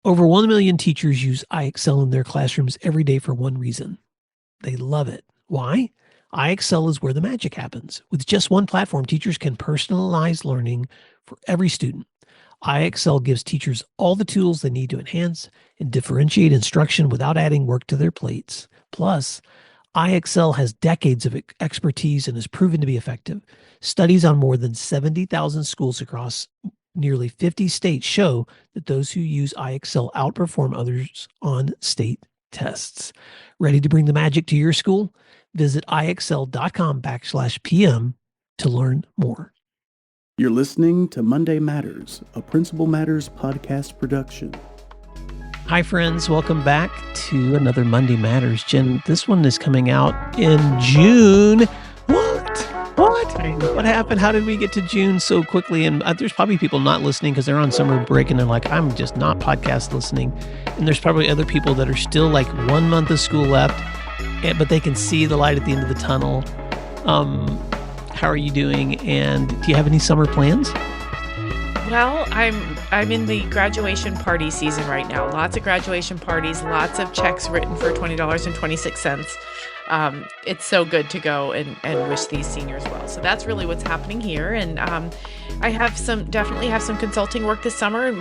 Over 1 million teachers use iExcel in their classrooms every day for one reason. They love it. Why? iExcel is where the magic happens. With just one platform, teachers can personalize learning for every student. iExcel gives teachers all the tools they need to enhance and differentiate instruction without adding work to their plates. Plus, iExcel has decades of expertise and has proven to be effective. Studies on more than 70,000 schools across nearly 50 states show that those who use iExcel outperform others on state tests. Ready to bring the magic to your school? Visit iexcel.com/PM to learn more. You're listening to Monday Matters, a Principal Matters podcast production. Hi, friends. Welcome back to another Monday Matters. Jen, this one is coming out in June. What happened? How did we get to June so quickly? And there's probably people not listening because they're on summer break and they're like, I'm just not podcast listening. And there's probably other people that are still like 1 month of school left, but they can see the light at the end of the tunnel. How are you doing? And do you have any summer plans? Well, I'm in the graduation party season right now. Lots of graduation parties, lots of checks written for $20.26. It's so good to go and wish these seniors well. So that's really what's happening here. And I definitely have some consulting work this summer.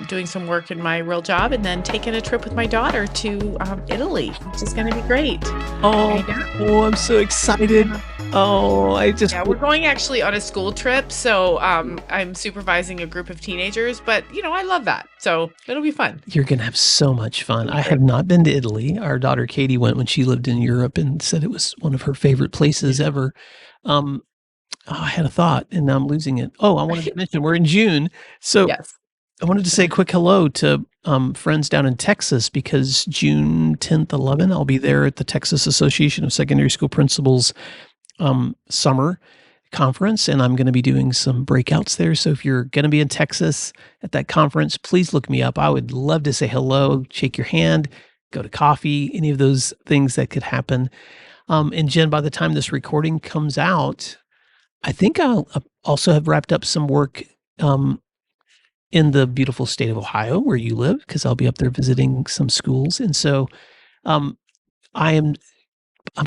Doing some work in my real job, and then taking a trip with my daughter to Italy, which is going to be great. I'm so excited. We're going actually on a school trip. So I'm supervising a group of teenagers, but I love that. So it'll be fun. You're going to have so much fun. I have not been to Italy. Our daughter Katie went when she lived in Europe and said it was one of her favorite places ever. I had a thought and now I'm losing it. I wanted to mention we're in June. So yes. I wanted to say a quick hello to friends down in Texas because June 10th, 11th, I'll be there at the Texas Association of Secondary School Principals summer conference, and I'm going to be doing some breakouts there. So if you're going to be in Texas at that conference, please look me up. I would love to say hello, shake your hand, go to coffee, any of those things that could happen. And Jen, by the time this recording comes out, I think I'll also have wrapped up some work in the beautiful state of Ohio where you live, because I'll be up there visiting some schools. And so I'm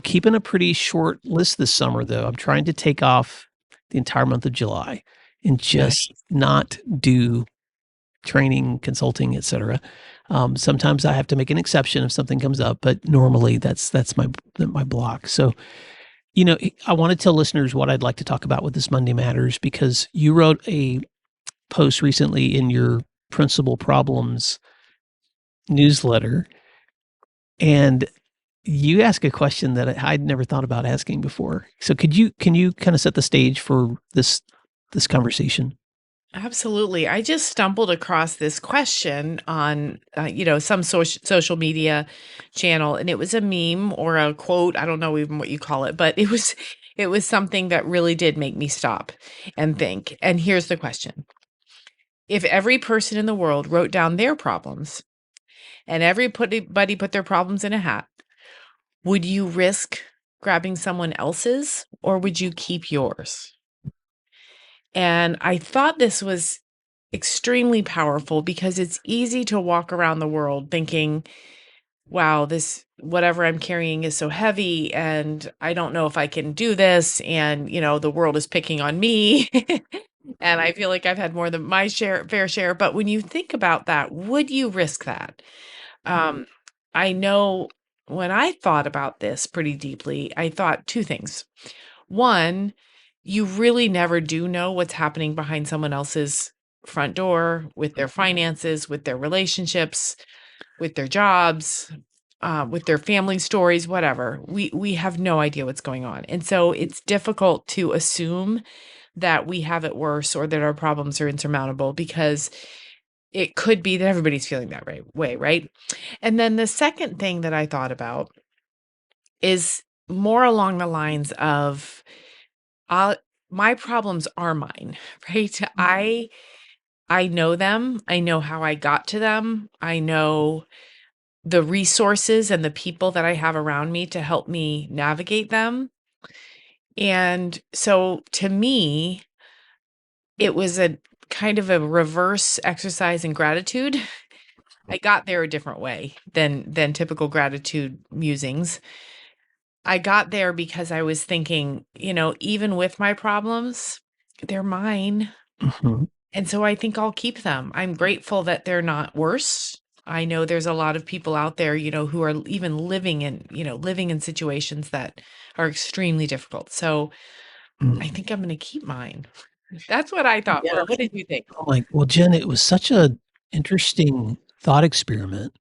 keeping a pretty short list this summer, though. I'm trying to take off the entire month of July and just not do training, consulting, etc. Sometimes I have to make an exception if something comes up, but normally that's my block. So, I want to tell listeners what I'd like to talk about with this Monday Matters, because you wrote a post recently in your Principal Problems newsletter, and you ask a question that I'd never thought about asking before. So can you kind of set the stage for this conversation? Absolutely. I just stumbled across this question on, some social media channel, and it was a meme or a quote. I don't know even what you call it, but it was something that really did make me stop and think. And here's the question. If every person in the world wrote down their problems and everybody put their problems in a hat, would you risk grabbing someone else's, or would you keep yours? And I thought this was extremely powerful because it's easy to walk around the world thinking, wow, this whatever I'm carrying is so heavy and I don't know if I can do this. And, the world is picking on me. And I feel like I've had more than my fair share. But when you think about that, would you risk that? I know when I thought about this pretty deeply, I thought two things. One, you really never do know what's happening behind someone else's front door with their finances, with their relationships, with their jobs, with their family stories, whatever. We have no idea what's going on. And so it's difficult to assume that we have it worse or that our problems are insurmountable, because it could be that everybody's feeling that way, right? And then the second thing that I thought about is more along the lines of my problems are mine, right? I know them. I know how I got to them. I know the resources and the people that I have around me to help me navigate them. And so to me, it was a kind of a reverse exercise in gratitude I got there a different way than typical gratitude musings. I got there because I was thinking, even with my problems, they're mine. Mhm. And so I think I'll keep them. I'm grateful that they're not worse. I know there's a lot of people out there, who are even living in situations that are extremely difficult. So I Mm. think I'm going to keep mine. That's what I thought. Yeah. What did you think? I'm like, well, Jen, it was such a interesting thought experiment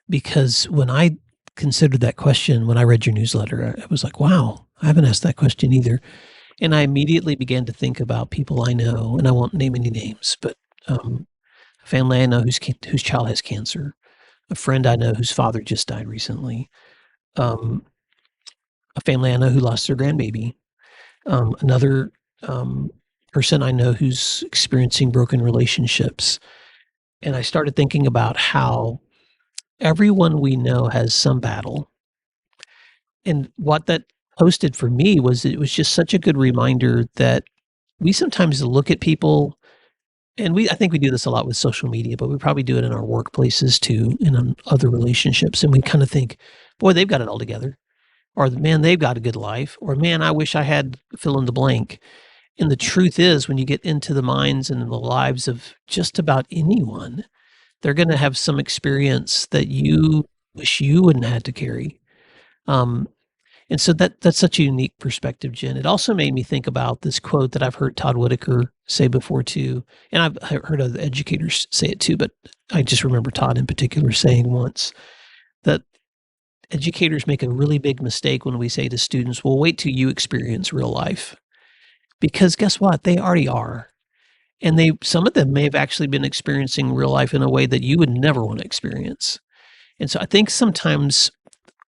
because when I considered that question, when I read your newsletter, I was like, wow, I haven't asked that question either. And I immediately began to think about people I know, and I won't name any names, but a family I know whose child has cancer, a friend I know whose father just died recently, um, a family I know who lost their grandbaby, another um, person I know who's experiencing broken relationships. And I started thinking about how everyone we know has some battle. And what that posted for me was it was just such a good reminder that we sometimes look at people, and I think we do this a lot with social media, but we probably do it in our workplaces too and in other relationships. And we kind of think, boy, they've got it all together. Or man, they've got a good life. Or man, I wish I had fill in the blank. And the truth is, when you get into the minds and the lives of just about anyone, they're going to have some experience that you wish you wouldn't have had to carry. Um, and so that's such a unique perspective, Jen. It also made me think about this quote that I've heard Todd Whitaker say before too, and I've heard other educators say it too, but I just remember Todd in particular saying once that educators make a really big mistake when we say to students, well, wait till you experience real life. Because guess what? They already are. And some of them may have actually been experiencing real life in a way that you would never want to experience. And so I think sometimes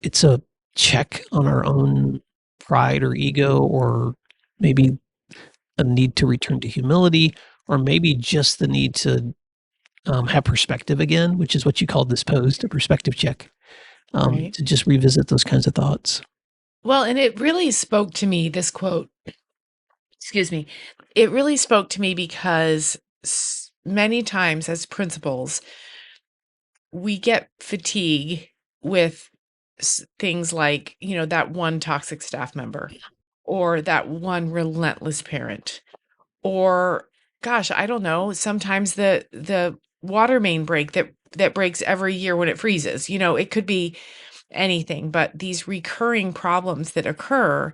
it's a check on our own pride or ego, or maybe a need to return to humility, or maybe just the need to have perspective again, which is what you called this post, a perspective check, Right. to just revisit those kinds of thoughts. Well, and it really spoke to me, this quote, excuse me. It really spoke to me because many times as principals, we get fatigue with things like, that one toxic staff member or that one relentless parent or gosh, I don't know, sometimes the water main break that breaks every year when it freezes. It could be anything, but these recurring problems that occur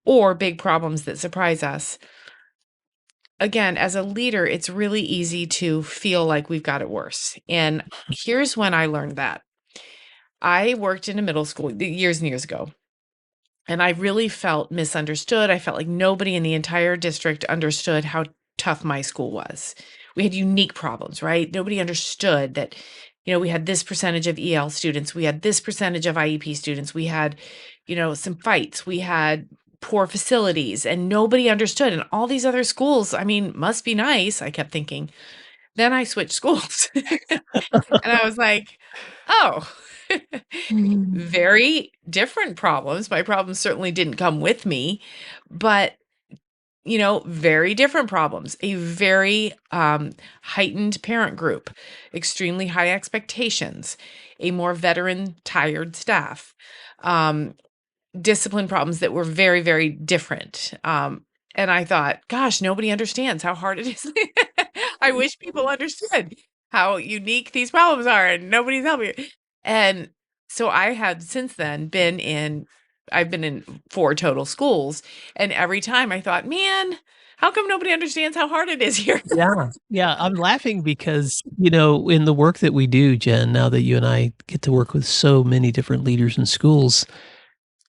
or big problems that surprise us. Again, as a leader, it's really easy to feel like we've got it worse. And here's when I learned that. I worked in a middle school years and years ago, and I really felt misunderstood. I felt like nobody in the entire district understood how tough my school was. We had unique problems, right? Nobody understood that, we had this percentage of EL students, we had this percentage of IEP students, we had, some fights, we had poor facilities, and nobody understood. And all these other schools, I mean, must be nice, I kept thinking. Then I switched schools. And I was like, "Oh, very different problems." My problems certainly didn't come with me, but, very different problems. A very, heightened parent group, extremely high expectations, a more veteran, tired staff, um, discipline problems that were very, very different. And I thought, gosh, nobody understands how hard it is. I wish people understood how unique these problems are and nobody's helping. And so I had since then I've been in 4 total schools. And every time I thought, man, how come nobody understands how hard it is here? Yeah. Yeah. I'm laughing because, in the work that we do, Jen, now that you and I get to work with so many different leaders in schools,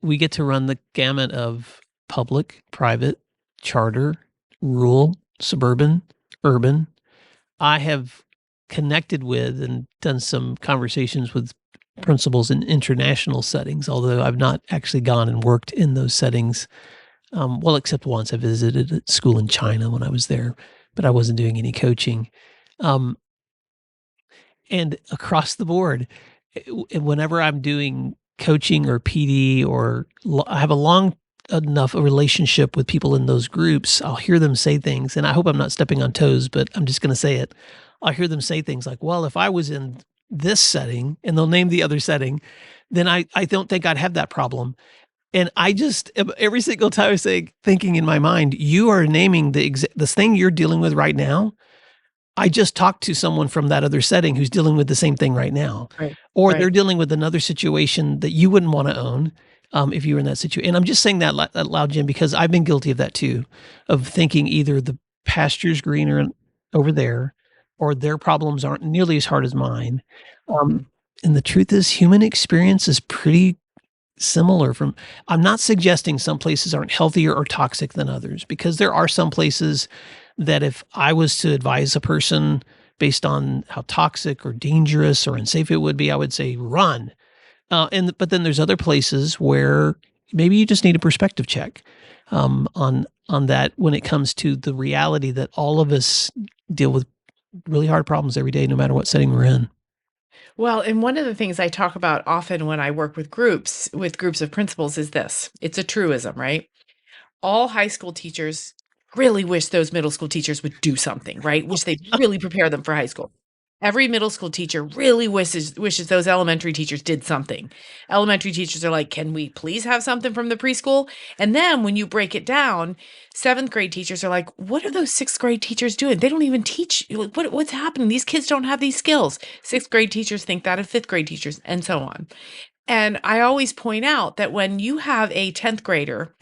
we get to run the gamut of public, private, charter, rural, suburban, urban. I have connected with and done some conversations with principals in international settings, although I've not actually gone and worked in those settings. Well, except once I visited a school in China when I was there, but I wasn't doing any coaching. Um, and across the board, whenever I'm doing coaching or PD or I have a long enough a relationship with people in those groups, I'll hear them say things, and I hope I'm not stepping on toes, but I'm just going to say it. I'll hear them say things like, "Well, if I was in this setting, and they'll name the other setting, then I don't think I'd have that problem. And I just every single time I say, thinking in my mind, you are naming the thing you're dealing with right now. I just talked to someone from that other setting who's dealing with the same thing right now, Right. or they're Right. dealing with another situation that you wouldn't want to own if you were in that situation. And I'm just saying that out loud, Jim, because I've been guilty of that too, of thinking either the pasture's greener over there, or their problems aren't nearly as hard as mine. Um, Mhm. and the truth is, human experience is pretty similar. From I'm not suggesting some places aren't healthier or toxic than others, because there are some places that if I was to advise a person based on how toxic or dangerous or unsafe it would be, I would say run. But then there's other places where maybe you just need a perspective check on that, when it comes to the reality that all of us deal with really hard problems every day, no matter what setting we're in. Well, and one of the things I talk about often when I work with groups of principals is this. It's a truism, right? All high school teachers really wish those middle school teachers would do something, right? Wish they'd really prepare them for high school. Every middle school teacher really wishes those elementary teachers did something. Elementary teachers are like, "Can we please have something from the preschool?" And then when you break it down, 7th grade teachers are like, "What are those 6th grade teachers doing? They don't even teach. Like, what's happening? These kids don't have these skills." 6th grade teachers think that of 5th grade teachers, and so on. And I always point out that when you have a 10th grader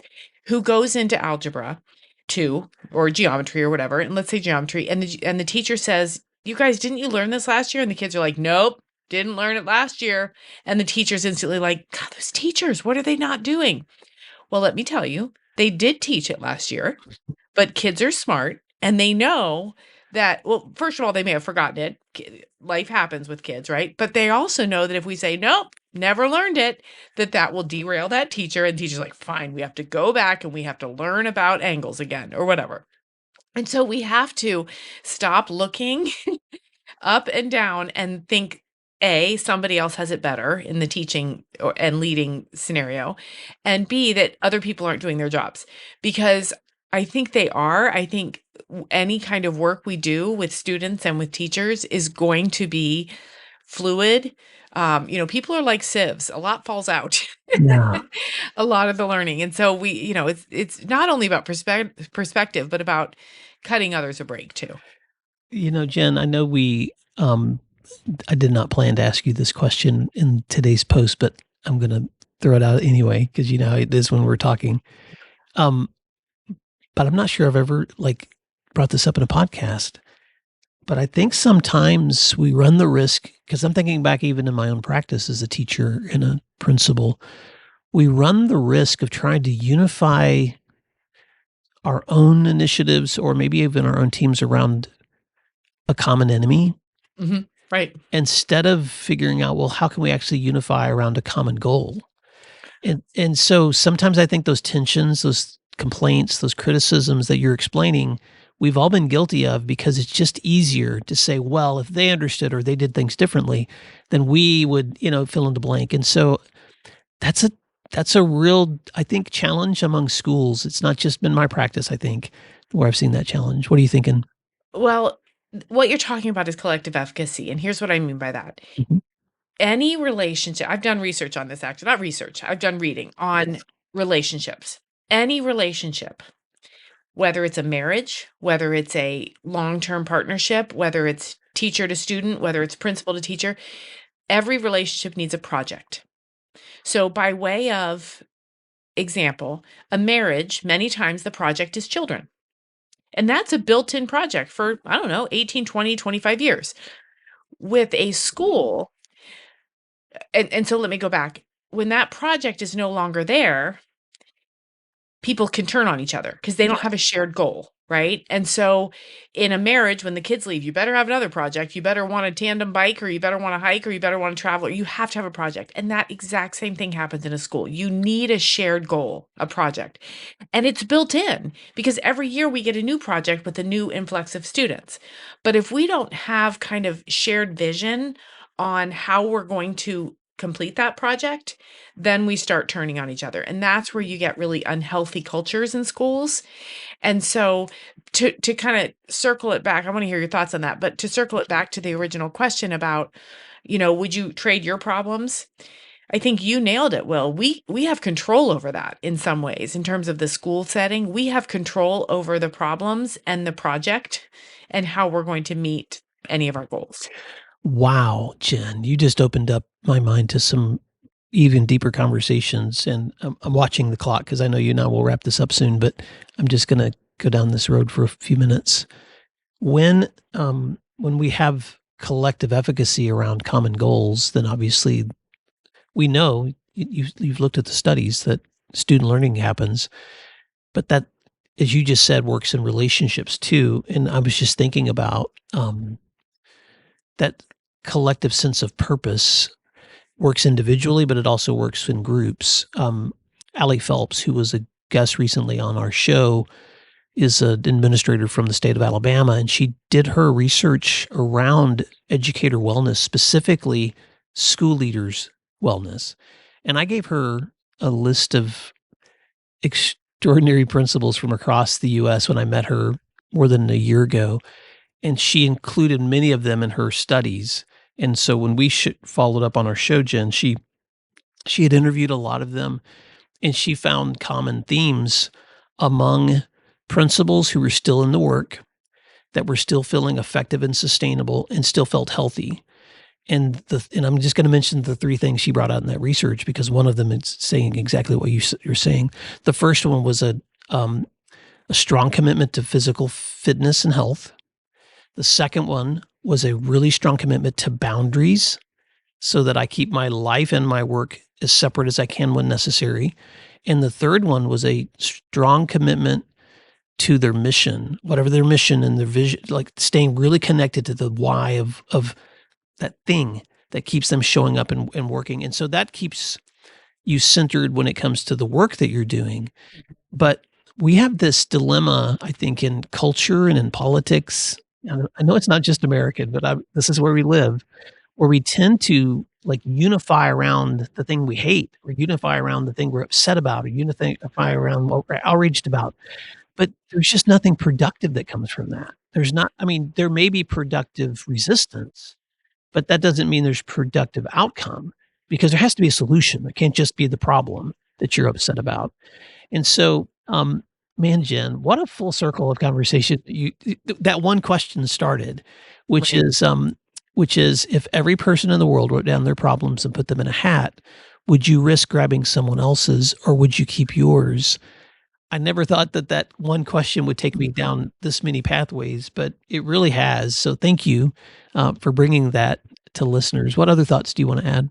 who goes into algebra 2 or geometry or whatever, and let's say geometry, and the teacher says, "You guys, didn't you learn this last year?" And the kids are like, "Nope, didn't learn it last year." And the teacher's instantly like, "God, those teachers, what are they not doing?" Well, let me tell you, they did teach it last year, but kids are smart and they know that, well, first of all, they may have forgotten it. Life happens with kids, right? But they also know that if we say, "Nope, never learned it," that will derail that teacher. And the teacher's like, "Fine, we have to go back and we have to learn about angles again," or whatever. And so we have to stop looking up and down and think, A, somebody else has it better in the teaching and leading scenario, and B, that other people aren't doing their jobs, because I think they are. I think any kind of work we do with students and with teachers is going to be fluid. People are like sieves. A lot falls out. Yeah. A lot of the learning. And so it's not only about perspective, but about cutting others a break too. Jen, I know I did not plan to ask you this question in today's post, but I'm going to throw it out anyway, because you know how it is when we're talking. Um, but I'm not sure I've ever brought this up in a podcast. But I think sometimes we run the risk, because I'm thinking back even in my own practice as a teacher and a principal, we run the risk of trying to unify our own initiatives or maybe even our own teams around a common enemy, Mhm. Right. instead of figuring out, well, how can we actually unify around a common goal? And so sometimes I think those tensions, those complaints, those criticisms that you're explaining, we've all been guilty of, because it's just easier to say, well, if they understood or they did things differently, then we would, fill in the blank. And so that's a real, I think, challenge among schools. It's not just been my practice, I think, where I've seen that challenge. What are you thinking? Well, what you're talking about is collective efficacy. And here's what I mean by that. Mhm. Any relationship, I've done research on this, actually, not research, I've done reading on relationships. Any relationship, whether it's a marriage, whether it's a long term partnership, whether it's teacher to student, whether it's principal to teacher, every relationship needs a project. So, by way of example, a marriage, many times the project is children. And that's a built in project for, I don't know, 18, 20, 25 years. With a school, and so let me go back. When that project is no longer there, people can turn on each other because they don't have a shared goal, right? And so in a marriage, when the kids leave, you better have another project. You better want a tandem bike, or you better want to hike, or you better want to travel. You have to have a project. And that exact same thing happens in a school. You need a shared goal, a project. And it's built in because every year we get a new project with a new influx of students. But if we don't have kind of shared vision on how we're going to complete that project, then we start turning on each other. And that's where you get really unhealthy cultures in schools. And so to kind of circle it back, I want to hear your thoughts on that, but to circle it back to the original question about Would you trade your problems? I think you nailed it, Will. We have control over that in some ways in terms of the school setting. We have control over the problems and the project and how we're going to meet any of our goals. Wow, Jen, you just opened up my mind to some even deeper conversations. And I'm watching the clock because I know you now will wrap this up soon, but I'm just going to go down this road for a few minutes. When we have collective efficacy around common goals, then obviously we know you've looked at the studies that student learning happens, but that, as you just said, works in relationships too. And I was just thinking about that collective sense of purpose works individually, but it also works in groups. Allie Phelps, who was a guest recently on our show, is an administrator from the state of Alabama, and she did her research around educator wellness, specifically school leaders' wellness. And I gave her a list of extraordinary principles from across the U.S. when I met her more than a year ago, and she included many of them in her studies. And so when we followed up on our show, Jen, she had interviewed a lot of them, and she found common themes among principals who were still in the work, that were still feeling effective and sustainable and still felt healthy. And I'm just going to mention the three things she brought out in that research because one of them is saying exactly what you're saying. The first one was a strong commitment to physical fitness and health. The second one was a really strong commitment to boundaries so that I keep my life and my work as separate as I can when necessary. And the third one was a strong commitment to their mission, whatever their mission and their vision, like staying really connected to the why of that thing that keeps them showing up and working. And so that keeps you centered when it comes to the work that you're doing. But we have this dilemma, I think, in culture and in politics. I know it's not just American, but this is where we live, where we tend to like unify around the thing we hate, or unify around the thing we're upset about, or unify around what we're outraged about. But there's just nothing productive that comes from that. There may be productive resistance, but that doesn't mean there's productive outcome because there has to be a solution. It can't just be the problem that you're upset about. And so, man, Jen, what a full circle of conversation that one question started, which Right. is if every person in the world wrote down their problems and put them in a hat, would you risk grabbing someone else's or would you keep yours? I never thought that one question would take me down this many pathways, but it really has. So thank you for bringing that to listeners. What other thoughts do you want to add?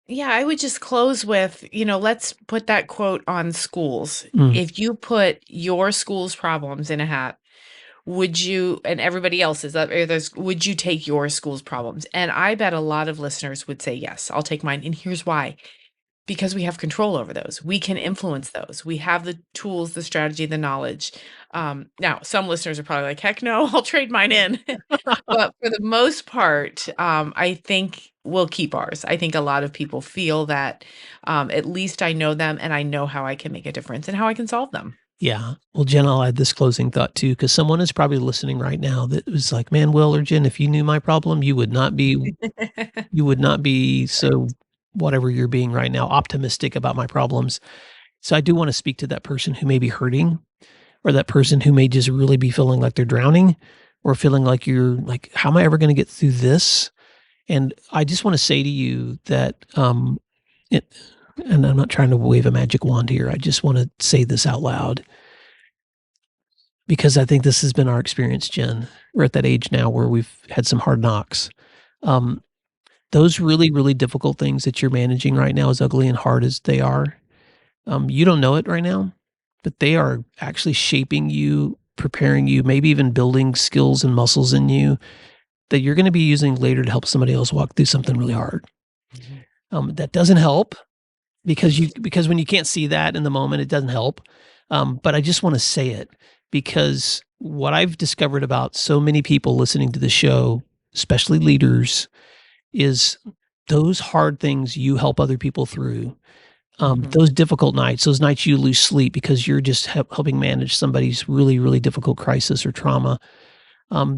Yeah, I would just close with, let's put that quote on schools. Mm, If you put your school's problems in a hat, would you, and everybody else's, would you take your school's problems? And I bet a lot of listeners would say, yes, I'll take mine. And here's why. Because we have control over those. We can influence those. We have the tools, the strategy, the knowledge. Now, some listeners are probably like, heck no, I'll trade mine in. But for the most part, I think we'll keep ours. I think a lot of people feel that at least I know them and I know how I can make a difference and how I can solve them. yeah. Well, Jen, I'll add this closing thought too, because someone is probably listening right now that was like, man, Will or Jen, if you knew my problem, you would not be so whatever you're being right now, optimistic about my problems. So I do want to speak to that person who may be hurting, or that person who may just really be feeling like they're drowning, or feeling like you're like, how am I ever going to get through this? And I just want to say to you that, it, and I'm not trying to wave a magic wand here. I just want to say this out loud because I think this has been our experience, Jen. We're at that age now where we've had some hard knocks. Um, those really, really difficult things that you're managing right now, as ugly and hard as they are, you don't know it right now, but they are actually shaping you, preparing you, maybe even building skills and muscles in you that you're going to be using later to help somebody else walk through something really hard. Mhm. That doesn't help because when you can't see that in the moment, it doesn't help. But I just want to say it because what I've discovered about so many people listening to the show, especially leaders, is those hard things you help other people through. Mhm. Those difficult nights, those nights you lose sleep because you're just helping manage somebody's really, really difficult crisis or trauma.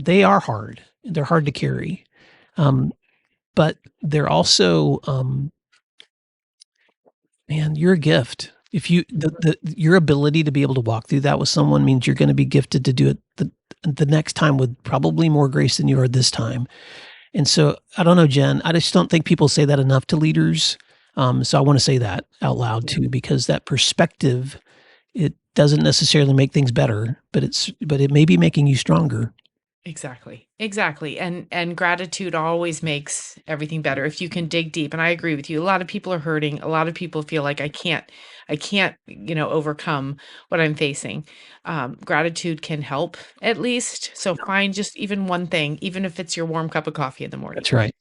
They are hard. They're hard to carry. Um, but they're also, man, you're a gift. If you your ability to be able to walk through that with someone means you're going to be gifted to do it the next time with probably more grace than you are this time. And so I don't know, Jen, I just don't think people say that enough to leaders. So I want to say that out loud too, because that perspective, it doesn't necessarily make things better, but it may be making you stronger. Exactly. Exactly. And gratitude always makes everything better if you can dig deep. And I agree with you. A lot of people are hurting. A lot of people feel like I can't, overcome what I'm facing. Gratitude can help at least. So find just even one thing, even if it's your warm cup of coffee in the morning That's right.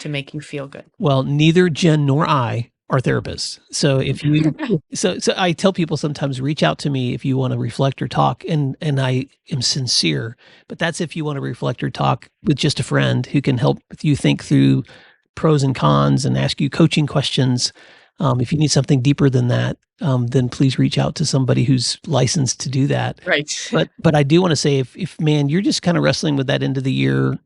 to make you feel good. Well, neither Jen nor I are therapists. So if you so I tell people sometimes reach out to me if you want to reflect or talk, and I am sincere, but that's if you want to reflect or talk with just a friend who can help you think through pros and cons and ask you coaching questions. If you need something deeper than that, then please reach out to somebody who's licensed to do that. Right. But I do want to say if man, you're just kind of wrestling with that end of the year,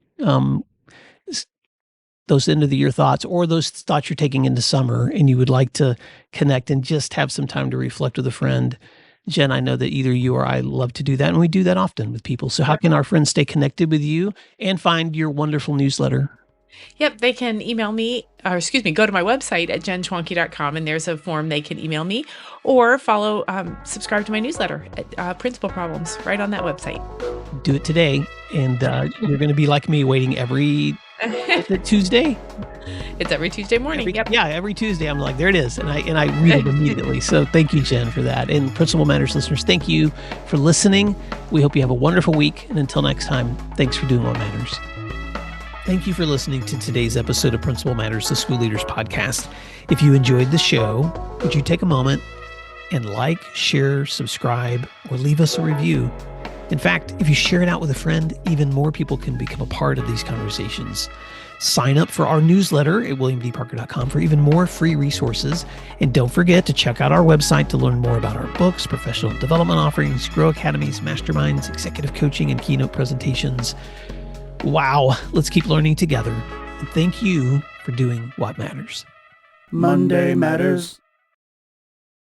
those end of the year thoughts, or those thoughts you're taking into summer, and you would like to connect and just have some time to reflect with a friend, Jen, I know that either you or I love to do that, and we do that often with people. So how can our friends stay connected with you and find your wonderful newsletter? Yep, they can email me, or excuse me, go to my website at jenschwanke.com, and there's a form they can email me, or subscribe to my newsletter at Principal Problems right on that website. Do it today, and you're going to be like me, waiting every Tuesday. It's every Tuesday morning. Every Tuesday. I'm like, there it is, and I read it immediately. So thank you, Jen, for that. And Principal Matters listeners, thank you for listening. We hope you have a wonderful week, and until next time, thanks for doing what matters. Thank you for listening to today's episode of Principal Matters, the School Leaders Podcast. If you enjoyed the show, would you take a moment and like, share, subscribe, or leave us a review? In fact, if you share it out with a friend, even more people can become a part of these conversations. Sign up for our newsletter at williamdparker.com for even more free resources. And don't forget to check out our website to learn more about our books, professional development offerings, Grow Academies, masterminds, executive coaching, and keynote presentations. Wow, let's keep learning together. And thank you for doing what matters. Monday Matters.